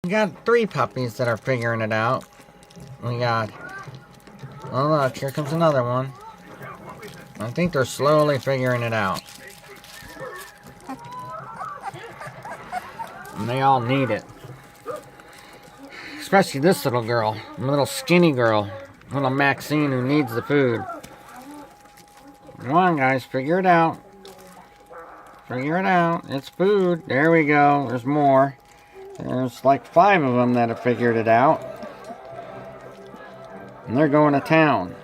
We got 3 puppies that are figuring it out. We got... Oh look, here comes another one. I think they're slowly figuring it out. And they all need it. Especially this little girl. Little skinny girl. Little Maxine who needs the food. Come on guys, figure it out. Figure it out. It's food. There we go. There's more. There's like 5 of them that have figured it out. And they're going to town.